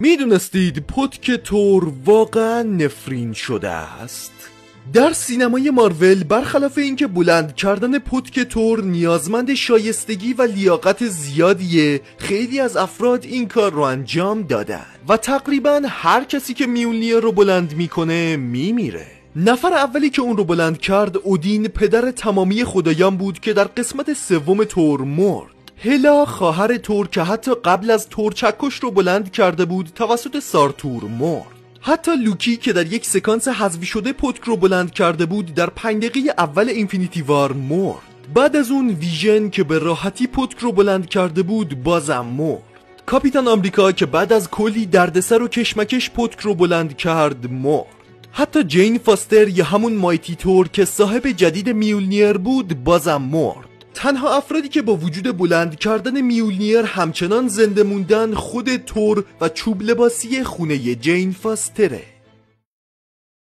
میدونستید پودک تور واقعا نفرین شده است؟ در سینمای مارول برخلاف اینکه بلند کردن پودک تور نیازمند شایستگی و لیاقت زیادیه، خیلی از افراد این کار رو انجام دادن و تقریبا هر کسی که میولنیر رو بلند میکنه میمیره. نفر اولی که اون رو بلند کرد اودین، پدر تمامی خدایان بود که در قسمت سوم تور مرد. هلا خواهر تور که حتی قبل از تور چکش رو بلند کرده بود توسط سارتور مرد. حتی لوکی که در یک سکانس حذفی شده پودک رو بلند کرده بود در 5 دقیقه اول اینفینیتی وار مرد. بعد از اون ویژن که به راحتی پودک رو بلند کرده بود بازم مرد. کاپیتان آمریکا که بعد از کلی دردسر و کشمکش پودک رو بلند کرد مرد. حتی جین فاستر یا همون مایتی تور که صاحب جدید میولنیر بود بازم مرد. تنها افرادی که با وجود بلند کردن میولنیر همچنان زنده موندن خود تور و چوب لباسی خونه جین فاستره.